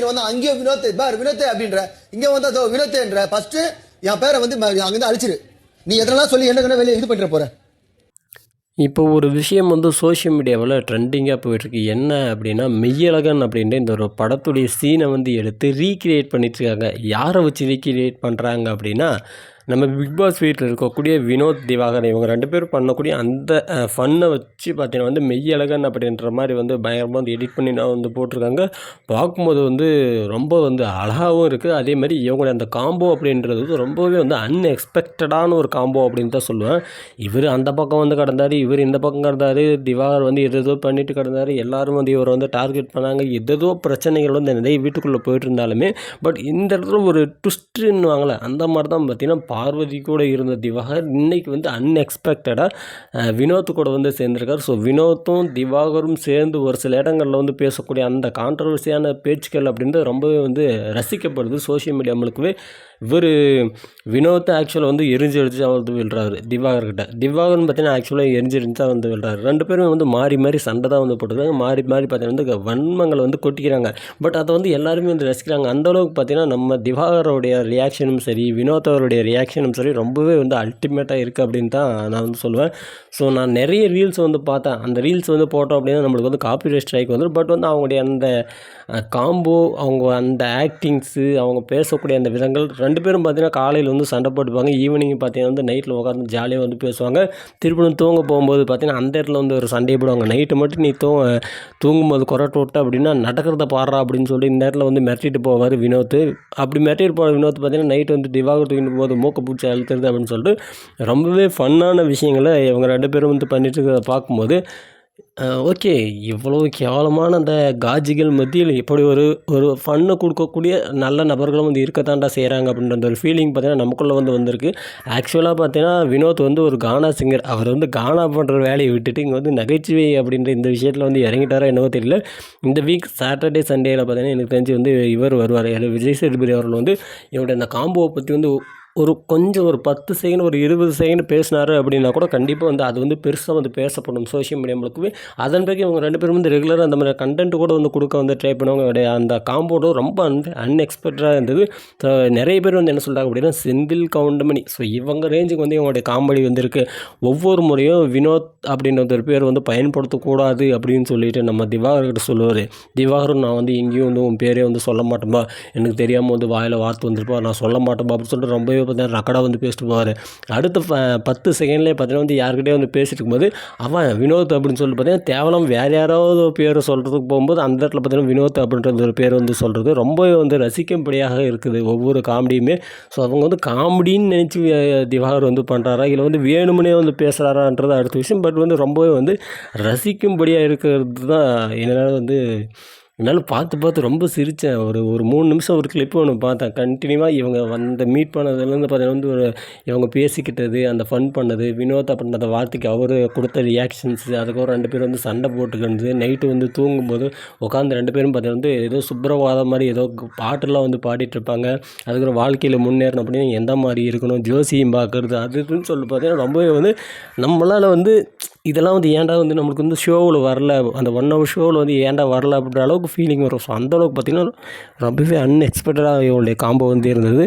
எடுத்துட்டு வந்தா அங்கேயோ வினோத் பார் வினோத் அப்படின்ற, இங்க வந்தா வினோத்ன்ற. ஃபர்ஸ்ட் என் பேரை வந்து அங்கிருந்து அழிச்சிரு. நீ எதெல்லாம் சொல்லி என்ன வெளியே இது பண்ணிட்டு போற. இப்போ ஒரு விஷயம் வந்து சோஷியல் மீடியாவில் ட்ரெண்டிங்காக போயிட்டுருக்கு. என்ன அப்படின்னா, மெய்யழகன் அப்படின்ற இந்த ஒரு படத்துடைய சீனை வந்து எடுத்து ரீக்ரியேட் பண்ணிட்டுருக்காங்க. யாரை வச்சு ரீக்ரியேட் பண்ணுறாங்க அப்படின்னா, நம்ம பிக் பாஸ் வீட்டில் இருக்கக்கூடிய வினோத், திவாகர் இவங்க 2 பேரும் பண்ணக்கூடிய அந்த ஃபன்னை வச்சு பார்த்தீங்கன்னா வந்து மெய்யழகன் அப்படின்ற மாதிரி வந்து பயங்கரமாக வந்து எடிட் பண்ணி நான் வந்து போட்டிருக்காங்க. பார்க்கும்போது வந்து ரொம்ப வந்து அழகாகவும் இருக்குது. அதேமாதிரி இவங்களுடைய அந்த காம்போ அப்படின்றது வந்து ரொம்பவே வந்து அன்எக்ஸ்பெக்டடான ஒரு காம்போ அப்படின்னு தான் சொல்லுவேன். இவர் அந்த பக்கம் வந்து கிடந்தார், இவர் இந்த பக்கம் கிடந்தார், திவாகர் வந்து எதோ பண்ணிட்டு கிடந்தார். எல்லோரும் வந்து இவரை வந்து டார்கெட் பண்ணாங்க. எதோ பிரச்சனைகள் வந்து நிறைய வீட்டுக்குள்ளே போயிட்டு இருந்தாலுமே, பட் இந்த இடத்துல ஒரு ட்விஸ்ட்டுன்னுவாங்களே அந்த மாதிரி தான் பார்த்தீங்கன்னா பார்வதி கூட இருந்த திவாகர் இன்றைக்கி வந்து அன்எக்ஸ்பெக்டடாக வினோத் கூட வந்து சேர்ந்துருக்கார். ஸோ வினோத்தும் திவாகரும் சேர்ந்து ஒரு சில இடங்களில் வந்து பேசக்கூடிய அந்த கான்ட்ரவர்சியான பேச்சுக்கள் அப்படின்றது ரொம்பவே வந்து ரசிக்கப்படுது சோஷியல் மீடியா முழுக்கவே. இவர் வினோத்தை ஆக்சுவலாக வந்து எரிஞ்சு வந்து விழுறாரு திவாகர்கிட்ட. திவாகர்னு பார்த்தீங்கன்னா ஆக்சுவலாக எரிஞ்சு வந்து விழுறாரு. 2 பேரும் வந்து மாறி மாறி சண்டை தான் வந்து போட்டுருக்காங்க. மாறி மாறி பார்த்தீங்கன்னா வந்து வன்மங்களை வந்து கொட்டிக்கிறாங்க. பட் அதை வந்து எல்லாருமே வந்து ரசிக்கிறாங்க. அந்தளவுக்கு பார்த்தீங்கன்னா நம்ம திவாகரோடைய ரியாக்ஷனும் சரி, வினோத் அவருடைய ரியாக்ஷனும் சரி ரொம்பவே வந்து அல்டிமேட்டாக இருக்குது அப்படின்னு தான் நான் வந்து சொல்லுவேன். ஸோ நான் நிறைய ரீல்ஸ் வந்து பார்த்தேன். அந்த ரீல்ஸ் வந்து போட்டோம் அப்படின்னா நம்மளுக்கு வந்து காப்பிரைட் ஸ்ட்ரைக் வந்துடும். பட் வந்து அவங்களுடைய அந்த காம்போ, அவங்க அந்த ஆக்டிங்ஸு, அவங்க பேசக்கூடிய அந்த விதங்கள் 2 பேரும் பார்த்தீங்கன்னா காலையில் வந்து சண்டை போட்டுப்பாங்க. ஈவினிங் பார்த்தீங்கன்னா வந்து நைட்டில் உட்காந்து ஜாலியாக வந்து பேசுவாங்க. திருப்பி தூங்க போகும்போது பார்த்தீங்கன்னா அந்த இடத்துல வந்து ஒரு சண்டையை போடுவாங்க. நைட்டு மட்டும் நீ தூங்கும்போது கொரட்டை விட்ட அப்படின்னா நடக்கிறத பாடுறா அப்படின்னு சொல்லி இந்த நேரத்தில் வந்து மிரட்டிட்டு போவார் வினோத். அப்படி மிரட்டிட்டு போகிற வினோத் பார்த்தீங்கன்னா நைட்டு வந்து திவாகர் தூங்கிட்டு போது மூக்கை பூச்சி அழுத்துறது அப்படின்னு சொல்லிட்டு ரொம்பவே ஃபன்னான விஷயங்களை இவங்க 2 பேரும் வந்து பண்ணிட்டு இருக்கிறத பார்க்கும்போது ஓகே, இவ்வளோ கேவலமான அந்த காஜிகள் மத்தியில் இப்படி ஒரு ஃபன்னை கொடுக்கக்கூடிய நல்ல நபர்களும் வந்து இருக்கத்தாண்டா செய்கிறாங்க அப்படின்ற ஒரு ஃபீலிங் பார்த்தீங்கன்னா நமக்குள்ளே வந்து வந்திருக்கு. ஆக்சுவலாக பார்த்தீங்கன்னா வினோத் வந்து ஒரு கானா சிங்கர். அவர் வந்து கானா பண்ணுற வேலையை விட்டுட்டு இங்கே வந்து நகைச்சுவை அப்படின்ற இந்த விஷயத்தில் வந்து இறங்கிட்டாரா என்னவோ தெரியல. இந்த வீக் சாட்டர்டே சண்டேயில் பார்த்தீங்கன்னா எனக்கு தெரிஞ்சு வந்து இவர் வருவார். விஜய் சேதுபதி அவர்கள் வந்து இவருடைய அந்த காம்போவை பற்றி வந்து கொஞ்சம் ஒரு 10 செகண்ட் ஒரு 20 செகண்ட் பேசினார் அப்படின்னா கூட கண்டிப்பாக வந்து அது வந்து பெருசாக வந்து பேசப்படும் சோஷியல் மீடியா முழுக்கவே. அதன் பிறகு இவங்க 2 பேரும் வந்து ரெகுலராக அந்த மாதிரி கண்டென்ட் கூட வந்து கொடுக்க வந்து ட்ரை பண்ணுவாங்க. அந்த காம்போட ரொம்ப அன்எக்ஸ்பெக்டடாக இருந்தது. நிறைய பேர் வந்து என்ன சொல்கிறாங்க அப்படின்னா செந்தில் கவுண்டமணி. ஸோ இவங்க ரேஞ்சுக்கு வந்து இவங்களுடைய காமெடி வந்துருக்கு. ஒவ்வொரு முறையும் வினோத் அப்படின்ற ஒரு பேர் வந்து பயன்படுத்தக்கூடாது அப்படின்னு சொல்லிட்டு நம்ம திவாகர்கிட்ட சொல்லுவார். திவாகரும் நான் வந்து எங்கேயும் வந்து உன் பேரே வந்து சொல்ல மாட்டேன்பா, எனக்கு தெரியாமல் வந்து வாயில் வார்த்தை வந்துருப்பா, நான் சொல்ல மாட்டேன்பா அப்படின்னு சொல்லிட்டு ரொம்பவே பார்த்தீங்கன்னா ரக்கடாக வந்து பேசிட்டு போவார். அடுத்த 10 செகண்ட்லேயே பார்த்தீங்கன்னா வந்து யாருக்கிட்டே வந்து பேசிட்டு இருக்கும்போது அவன் வினோத் அப்படின்னு சொல்லிட்டு பார்த்தீங்கன்னா தேவலாம் வேறு யாராவது பேர் சொல்கிறதுக்கு போகும்போது அந்த இடத்துல பார்த்தீங்கன்னா வினோத் அப்படின்ற ஒரு பேர் வந்து சொல்கிறது ரொம்பவே வந்து ரசிக்கும்படியாக இருக்குது ஒவ்வொரு காமெடியுமே. ஸோ அவங்க வந்து காமெடின்னு நினச்சி திவாகர் வந்து பண்ணுறாரா இல்லை வந்து வேணுமுனே வந்து பேசுகிறாரான்றது அடுத்த விஷயம். பட் வந்து ரொம்பவே வந்து ரசிக்கும்படியாக இருக்கிறது தான் என்னால் பார்த்து ரொம்ப சிரித்தேன். ஒரு 3 நிமிஷம் ஒரு கிளிப்பு ஒன்று பார்த்தேன். கண்டினியூவாக இவங்க மீட் பண்ணதுலேருந்து பார்த்தீங்கன்னா வந்து இவங்க பேசிக்கிட்டது, அந்த ஃபன் பண்ணது, வினோத் அப்படின்ற அந்த வார்த்தைக்கு அவர் கொடுத்த ரியாக்ஷன்ஸு, அதுக்கப்புறம் 2 பேரும் வந்து சண்டை போட்டுக்கினது, நைட்டு வந்து தூங்கும்போது உட்காந்து 2 பேரும் பார்த்தீங்கன்னா வந்து ஏதோ சுப்ரவாதம் மாதிரி ஏதோ பாட்டெல்லாம் வந்து பாடிட்டுருப்பாங்க. அதுக்கப்புறம் வாழ்க்கையில் முன்னேறணும் அப்படின்னு எந்த மாதிரி இருக்கணும், ஜோசியம் பார்க்குறது அது இதுன்னு சொல்லி பார்த்தீங்கன்னா ரொம்பவே வந்து நம்மளால் வந்து இதெல்லாம் வந்து ஏன்டா வந்து நம்மளுக்கு வந்து ஷோவில் வரல, அந்த 1 ஹவர் ஷோவில் வந்து ஏன்டா வரல அப்படின்ற அளவுக்கு ஃபீலிங் வரும். ஸோ அந்தளவுக்கு பார்த்திங்கன்னா ரொம்பவே அன்எக்ஸ்பெக்டடாக இவங்களுடைய காம்போ வந்து இருந்தது.